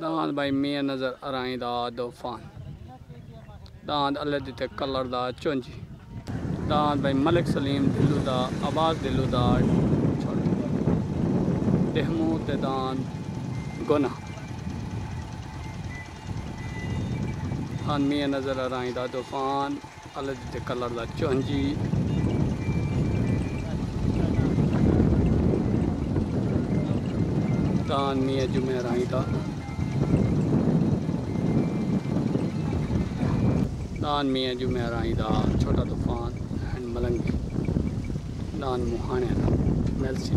दांद भाई मियाँ नज़र अराई दा तूफान दांद अल्लाह दिते कलर दा चुंजी दांद भाई मलिक सलीम दिलू दा आवाज़ दिलू दा देहमू ते दांद गुना दांद मियाँ नज़र अराई दा तूफान अल्लाह दिते कलर दा चुंजी दांद मियाँ जुमे अराई दा दान मियाँ जुमे अराई दा छोटा तूफान एंड मलंगी दान मुहाने दा मेलसी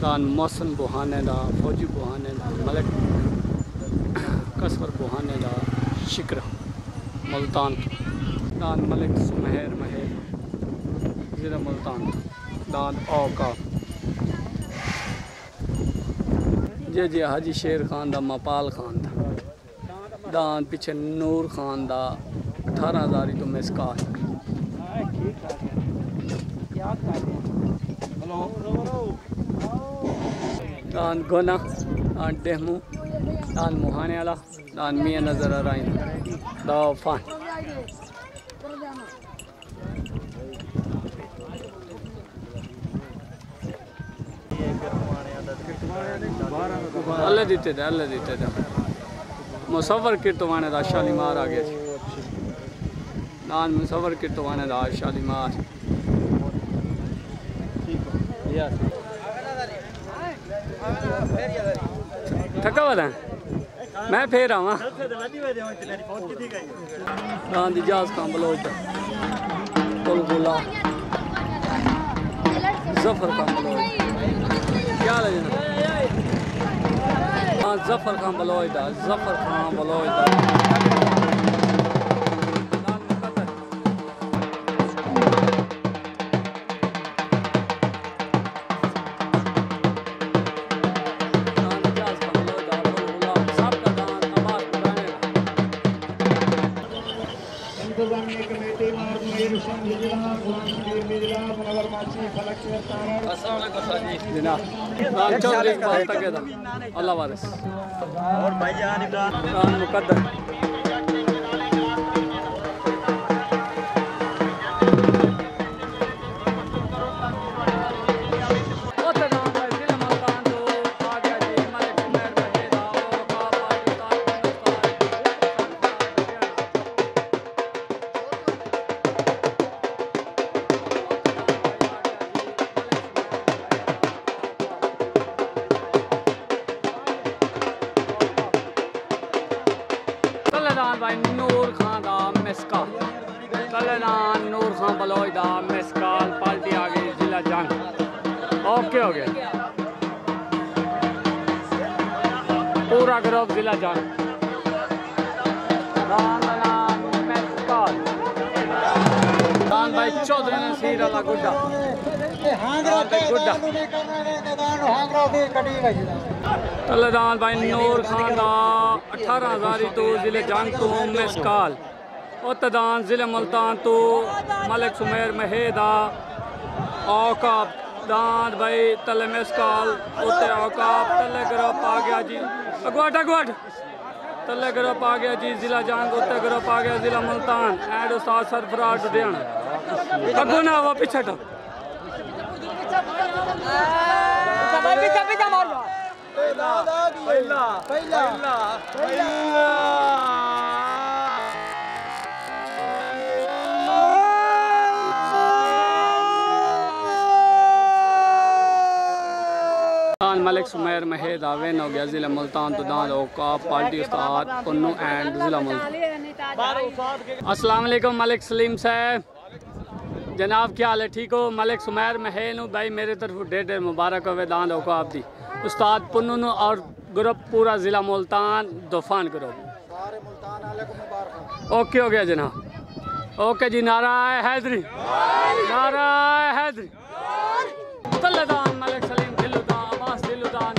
दान मौसम बुहाने दा फौजी बुहाने दा मलिक कसवर बुहाने दा शिकरा मुल्तान दान मलिक सुमेर महेर ज़िला मुल्तान दान औका जे जे हाजी शेर खान दा मपाल खान दा दान पीछे नूर खान दा 18,000 तो मिसकाल दान गोना दान डेहमू दान मुहाने वाला दान मियाँ नज़र अराई तूफान अल्लाह देते थे मुसवर किरतवाने दा शालीमार आ गया नान मुसवर किरतवाने दा शालीमार थका वाला मैं फिर आवा नान दी जहाज खां बलोच बुलबुला जफर खां बलोच क्या लगे जफर खान बलोच दा अल्लाह वारिस और भाईजान इमरान मुकद्दर भाई नूर खान दा मिसकाल कलनान नूर खान बलोच दा मिसकाल पार्टी आ गई जिला जंग ओके हो गया पूरा ग्रुप जिला जंग मिसकाल दान भाई चौधरी नसीर वाला गुड्डा तलदान भाई नूर खान दा 18,000 तो जिले जंग तो मिसकाल तदान जिले मुल्तान तो मलिक सुमेर महेदा औकाब दान भाई तले मिसकाल उते औकाब तले ग्रुप आ गया जी अगवाट तले ग्रुप आ गया जी जिला जंग उते ग्रुप आ गया जिला मुल्तान एंड उस्ताद सरफराज लुधियाना अगो ना वो पीछे तो मलिक सुमेर महेद आवेन हो गया जिला मुल्तान तो दान औकाफ पार्टी उस्ताद पुन्नू एंड जिला मुल्तान। अस्सलाम वालेकुम मलिक सलीम साहब जनाब क्या हाल है ठीक हो? मलिक सुमेर महेद भाई मेरे तरफ ढेर मुबारक हो दान औकाफ दी उस्ताद पुन्नू और ग्रुप पूरा जिला मुल्तान तूफान ग्रुप ओके हो गया जनाब ओके जी नारा हैदरी तल्लदान मलिक सलीम दिलुदान अब्बास दिलुदान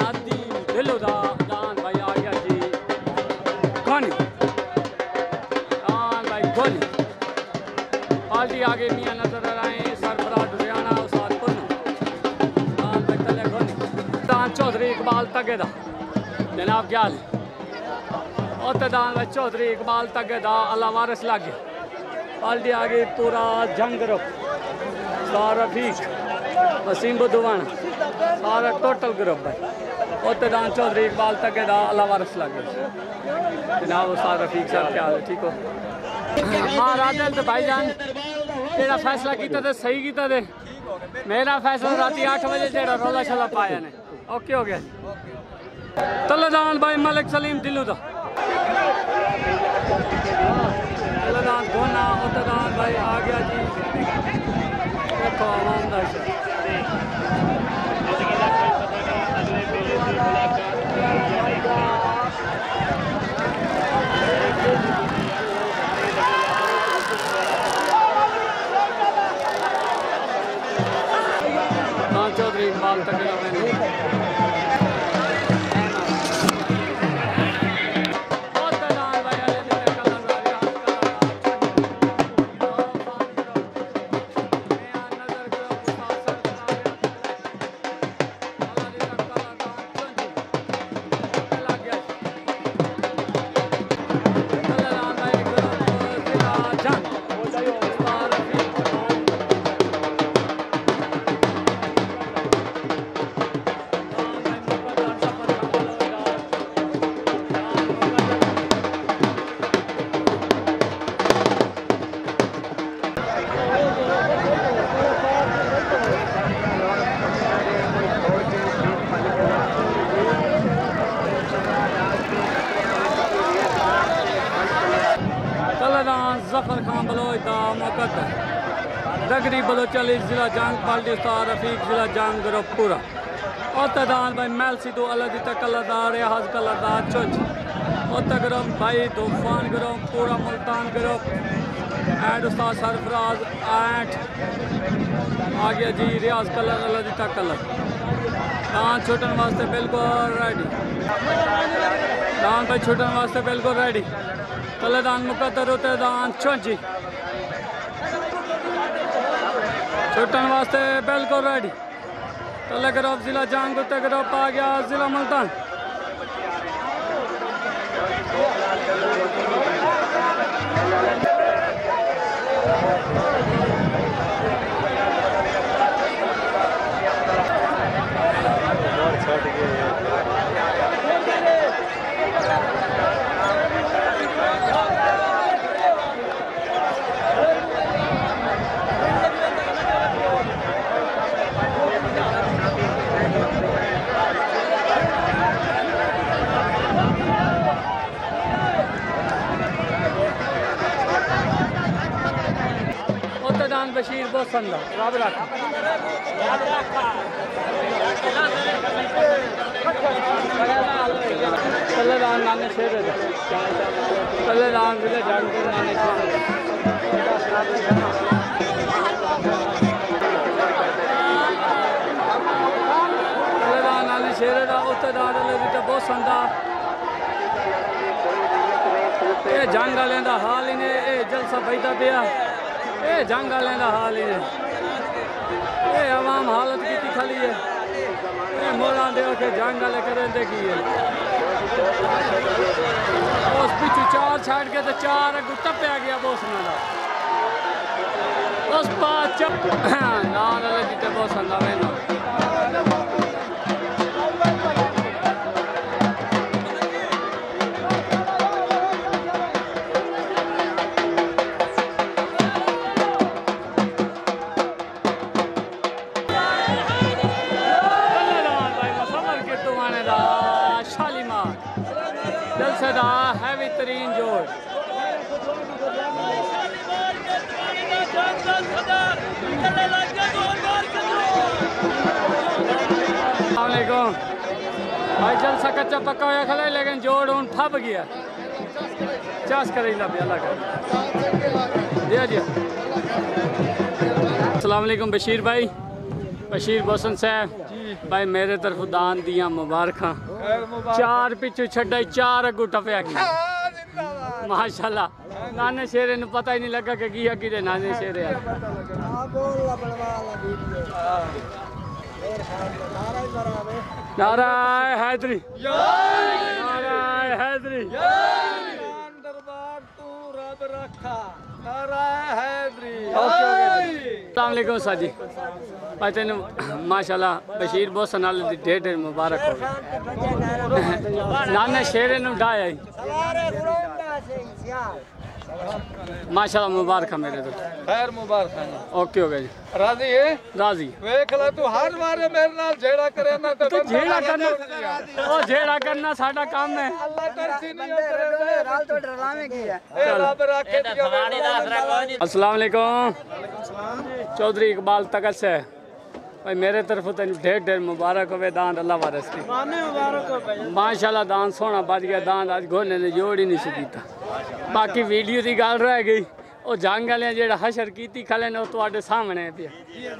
नदीम दिलुदान भाई आ गया जी गोनी दान भाई गोनी पार्टी आगे मियाँ नजर आए सरफराज लुधियाना उस्ताद पुन्नू दान भाई तले गोनी दान चौधरी इकबाल तगेदा जनाब क्या हाल और तदान में चौधरी इकबाल तगेदा अल्लाह वारिस लग गया पाल्टी आ गई पूरा जंग ग्रुप सारा रफीक वसीम बुद्धवाना सारा टोटल ग्रुप है और तदान चौधरी इकबाल तगेदा अल्लाह वारिस लग गया जनाब सारा रफीक साहब क्या हाल है ठीक हो महाराज तो भाईजान तेरा फैसला किया तो सही किया थे मेरा फैसला रात 8 बजे तेरा रोला शला पाया ने ओके हो गया तलदान भाई मलिक सलीम दिल्लू दा तलदान गोना तलदान भाई आ गया जी देखो आवाम दा चौधरी इकबाल तक जफर खान बलोच का मुकद्दर डगरी बलोच अली जिला जंग पाल्टी उस्ताद रफीक जिला जंग ग्रुप पूरा और तदान भाई मेलसी तो अलग कलरदार रियाज कलरदार चुज और तगरम भाई तूफान ग्रुप पूरा Multan group and Ustad Sarfaraz and आ गया जी रियाज कलर अलग कलर दान छुटन वास्ते बिल्कुल रेडी दान भाई छुटन वास्ते बिल्कुल रेडी तलेदान मुकद्दर तलेदान चौंची छुटन वास्ते बिल्कुल रेडी तले ग्रुप जिला जंग उत्ते ग्रुप आ गया जिला मुल्तान बशीर बहुत संदा रब रखा तलेदान नाने शेर तलेदान जिले जंग नाने शेर तलेदान नाने शेर दा उत्तेदार तो बहुत संदा ये जंग वाले का हाल ही ने जलसा बैठा पिया ये जंग वाले का हाल ही है ये आवाम हालत की खाली है ये मोड़ा दे के जंग वाले करें की है उस पिछू 4 छाड़ के तो 4 अगू टप्या गया बोसना का उस पास चप नाल वाले जिते बोसना वेना जलसेदा हैवी तरीन जोड़ भाई जलसा कच्चा पक्का हुआ खड़ा लेकिन जोड़ हूँ फब गया चास कर दिया जी। अस्सलाम वालेकुम बशीर भाई बशीर बोसन साहब भाई मेरे तरफ दान दिया मुबारक 4 पिछू छड्डा 4 अगू टपया माशाल्लाह नाने शेरे ने पता ही नहीं लगा कि किया कि नाने शेरे नारा हैदरी नाराए हैदरी दरबार तू रब रखा नाराए हैदरी। अस्सलाम वालेकुम सर जी। भाई तेन माशाल्लाह बशीर बोसन नाल दी ढेर ढेर मुबारक हो। नाने शेरे नु ढाया माशाल्लाह मुबारक है मेरे तो। खैर मुबारक है। ओके हो गया जी। राजी है? राजी। वेख ले तू हर बार मेरे नाल झेड़ा करे ना तो झेड़ा करना ओ झेड़ा करना साडा काम है। अल्लाह तरसी नहीं करे राल तो डरावे की है। ए रब रखे अस्सलाम वालेकुम। चौधरी इकबाल तकत से भाई मेरे तरफ तेन ढेर ढेर मुबारक होवे दान अल्लाह वारस की माशाल्लाह दान सोना बच गया दान अज घोने ने जोड़ ही नहीं सीता। बाकी वीडियो की गल रह गई वो जंग वाले जेड़ा हशर की खले ने वो सामने पिया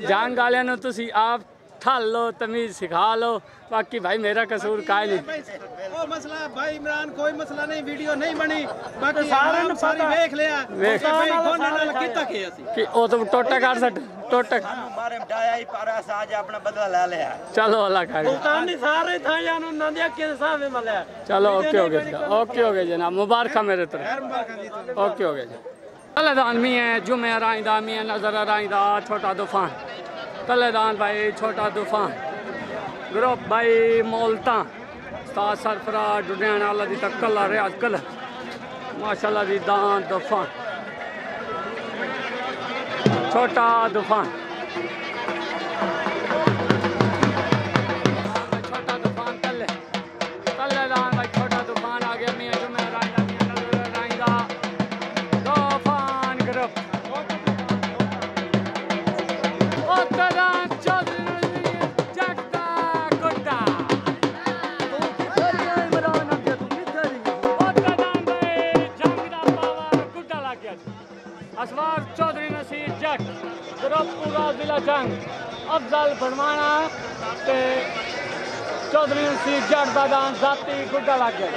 जंग वाले तुसी आप ठल लो तमीज सिखा लो बाकी भाई मेरा कसूर का नहीं। ओ मसला भाई इमरान कोई मसला नहीं वीडियो नहीं बनी बाकी सारे ने सारी देख लिया देख भाई कौन नाल किता के असि कि ओ तो टोटा कर सट टोटा बारे डाया ही पारा आज अपना बदला ले लिया। चलो अल्लाह खैर सुल्तान सारे था जानो ना दिया के साहब में मले। चलो ओके हो गया जनाब मुबारक मेरे तरफ ओके हो गया जी। तलेदान मी है जुमे राइंदा मी नजर राइंदा छोटा तूफान तलेदान भाई छोटा तूफान ग्रुप भाई मोलता उस्ताद सरफराज डुडियाना वाला दी तकल रियाज कलर माशाल्लाह दी दान तूफान छोटा तूफान छोटा तूफान तलेदान भाई छोटा तूफान आ गया मियां जुमे राइंदा मियां नजर राइंदा तूफान ग्रुप असवार चौधरी नसीर जट ग्रुप पूरा जिला जंग अफजल फरमाना चौधरी नसीर जट का दान जाती गुड्डा लग गया।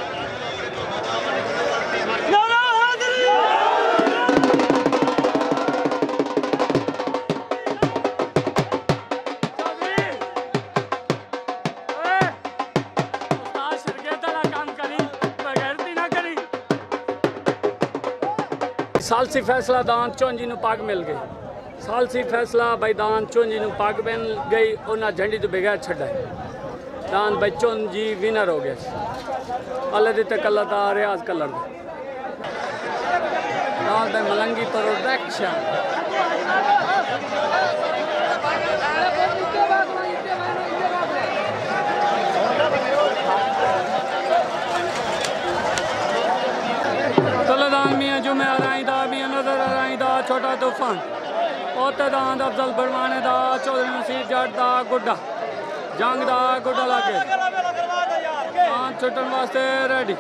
सालसी फैसला दान चौंजी नू पग मिल गई सालसी फैसला भाई दान चौंजी नू पग मिल गई उन्हें झंडी तो बगैर छड़ा दान भाई चौंजी विनर हो गया अल्लाह दिते कलर का रियाज कलर दान भाई मलंगी प्रोडक्शन तलेदान मियाँ जुमे राइंदा मियाँ नजर राइंदा छोटा तूफान दान अफजल बरमाने दा चौधरी नसीर जट दा गुड्डा जंग दा गुड्डा लागे दान छुट्टन वास्ते रेडी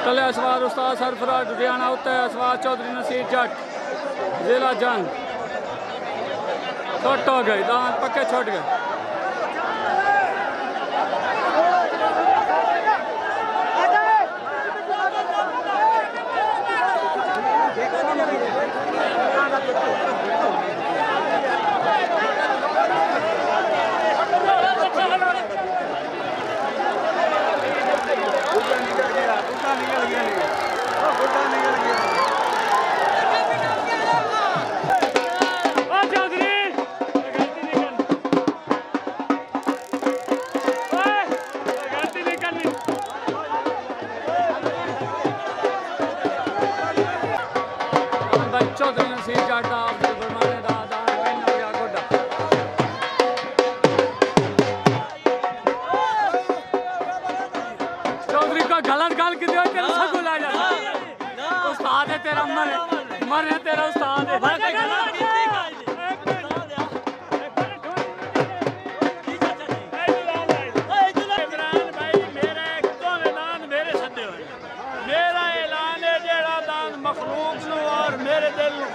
तले असवार उस्ताद सरफराज डुडियाना उत्ते असवार चौधरी नसीर जट जिला जंग छोट हो गए दान पक्के छोट गए। चौधरी नसीर जट दा अफजल बरमाने दा दान विन हो गया गुड्डा चौधरी को गलत गल की तेरा सगु ला जाता उस्ताद है तेरा मर है तेरा उस्ताद है।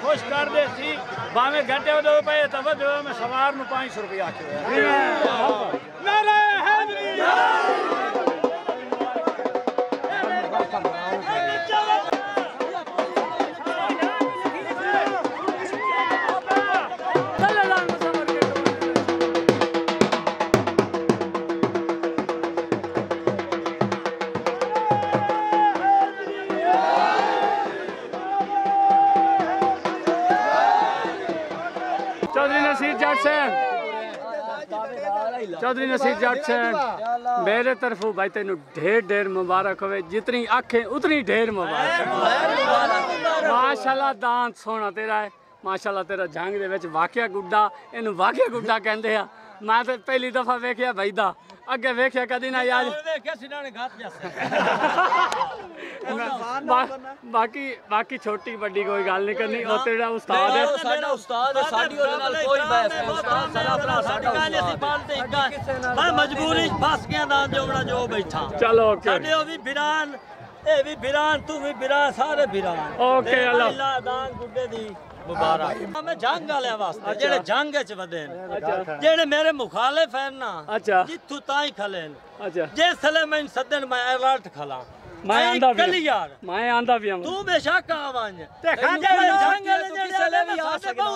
खुश कर दे सी भावे घंटे दो पे तब मैं सवार में 500 रुपया जट सैन चौधरी नसीर जट सैन मेरे तरफों भाई तेन ढेर मुबारक होवे जितनी आखे उतनी ढेर मुबारक माशाल्लाह दांत सोना तेरा है माशाल्लाह तेरा जंग दे विच वाकिया गुड्डा इनू वाकिया गुड्डा कहंदे आ मैं तो पहली दफा वेखिया भाई दा अगे वेखिया कदी ना यार बाकी बाकी छोटी बड़ी कोई गल नहीं करनी ओ तेरा उस्ताद है साडा उस्ताद है साडी ओदे नाल कोई बहस नहीं उस्ताद साडा अपना साडी गल ਅਸੀਂ ਪਾਲਦੇ ਇੱਕਾ मैं मजबूरी फस गया दान जोगड़ा जो बैठा चलो ओके साडे ओ भी बिरान ए भी बिरान तू भी बिरान सारे बिरान ओके अल्लाह दान गुड्डे दी मुबारक मैं जंग वाले वास्ते जेड़े जंग च वदे जेड़े मेरे मुखालिफ हैं ना अच्छा जिथु ताई खलेन अच्छा जिसले मैं सदन मैं अलर्ट खला मैं आंदा भी यार मैं आंदा भी तू बेशक आवाज ते खाने जंग वाले जेड़े भी आ सकदा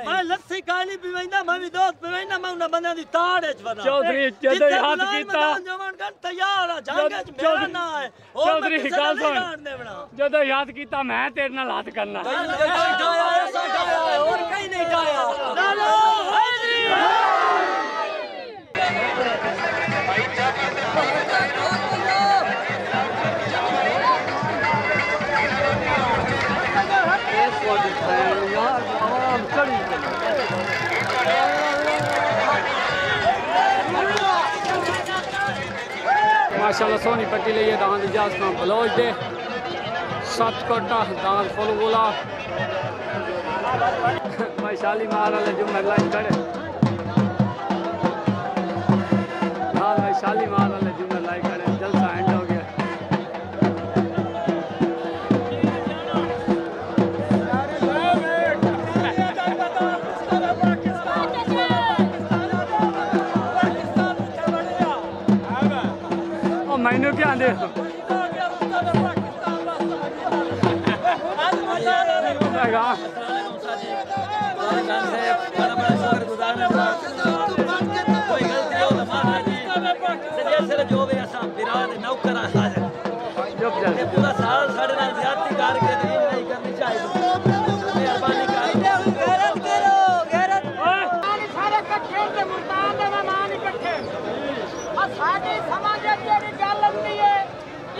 मैं लस्सी कानी पीवेंदा मैं भी दोस्त पीवेंदा मैं उन बंदे दी ताड़ च वना चौधरी जदों याद कीता जवान कर तैयार आ जंग च मेरा ना है चौधरी गल सुन जदों याद कीता मैं तेरे नाल हाथ करना और कहीं नहीं डाया माशाल्लाह सोनी पट्टी लिए दान इजाज का बलोच दे 7 कोटा दान फुल गोला वैशाली मार वाले जो लाइन खड़े हाँ वैशाली मार वाले जो लाइन खड़े जलसा एंड हो गया मैनू क्या दे पूरा साल साढ़े नाल ज्यादती करके नहीं करनी चाहिए मेहरबानी गैरत करो गैरत सारे इकट्ठे ते मुल्तान दे मेहमान इकट्ठे आ साडी समाज दी गल होंदी है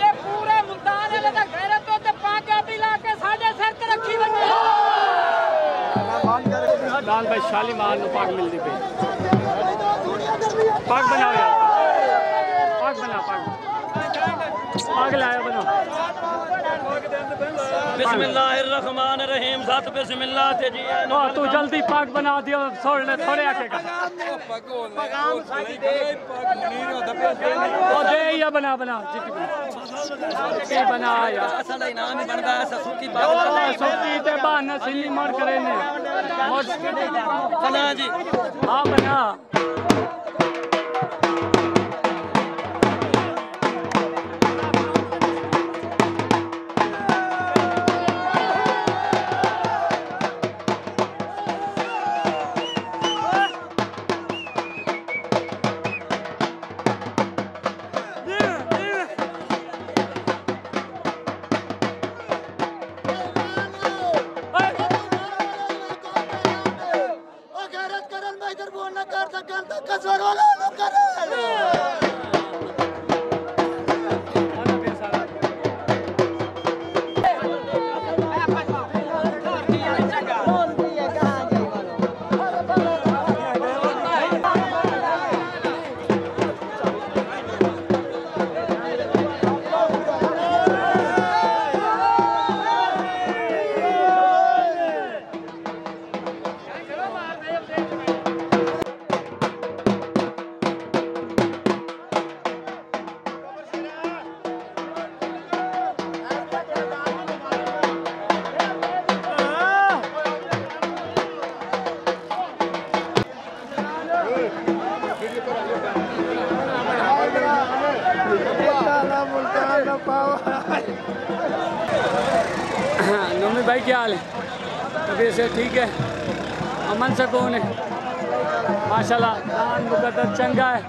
ये पूरे मुल्तान वाले दा गैरत ते पंजाबी ला के साडे सिर ते रखी बने दान भाई शालीमार नु पाक मिलदी पे पाक बनाओ यार पाक बना पाक लाया बनो बिस्मिल्लाहिर्रहमानिर्रहीम साथ बिस्मिल्लाह ते जी तू जल्दी पाक बना दियो छोड़ थोड़े आके का ओ दे या बना जितनी बना यार असल इनाम ही बनदा है सुकी बात सुकी ते बहाना सिल्ली मार करे ने बना जी हां बना नोमी भाई क्या हाल है? तबीयत से ठीक है, अमन सुकून है माशाल्लाह। दान मुकद्दर चंगा है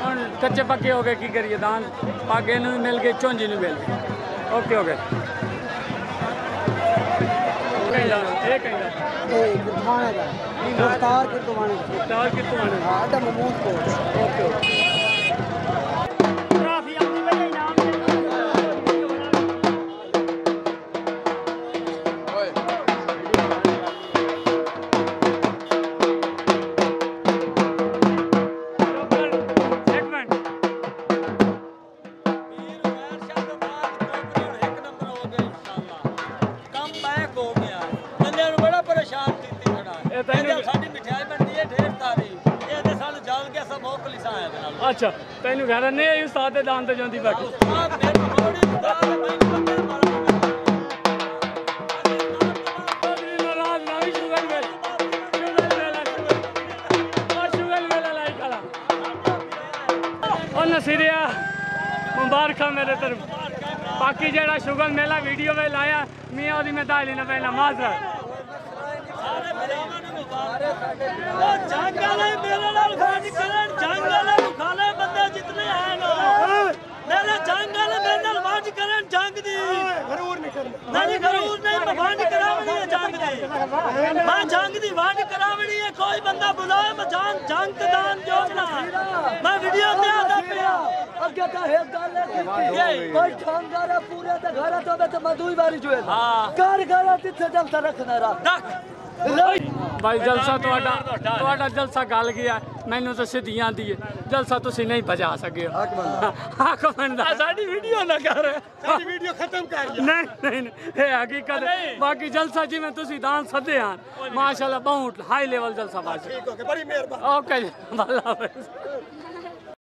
और कच्चे पक्के हो गए की करिए, दान पागे भी मिल गए, चौंजी भी मिल गई। Okay okay. ਕਹਿੰਦਾ ਇਹ ਕਹਿੰਦਾ ਇਹ ਦਵਾਣੇ ਦਾ ਮੁਖਤਾਰ ਕੇ ਦਵਾਣੇ ਦਾ ਮੁਖਤਾਰ ਕਿੱਥੋਂ ਆਣੇ ਹਾਂ ਦਾ ਮਮੂਦ ਕੋਲ ਓਕੇ ਟਰਾਫੀ ਆਪਣੀ ਵਜ੍ਹਾ ਇਨਾਮ ਦੇ अच्छा तेन खैर नहीं उस्ताद के दान तो जाती बाकी नसीरिया मुबारक मेरे तरफ बाकी जरा शुगर मेला वीडियो में लाया मियाँ ओदी मैं दाली ना पहला माजरा कोई बंदा बुलाए मैं जंग दान योजना मैं वीडियो में आता पिया अगे तो है गल है कोई ठंगार पूरे ते घर तो मधुई बारी जो है घर घर तिथे जलसा रखना रख भाई जलसा ਤੁਹਾਡਾ जलसा गल गया मैनू तो सीधी आती है जलसा तुसी नहीं बजा सके हक बनदा साडी वीडियो ना कर साडी वीडियो खत्म कर नहीं नहीं ये हकीकत बाकी जलसा जिवें तुसी दान सदे आन माशाल्लाह बहुत हाई लेवल जलसा बाजी ठीक हो गया बड़ी मेहरबानी ओके जी भला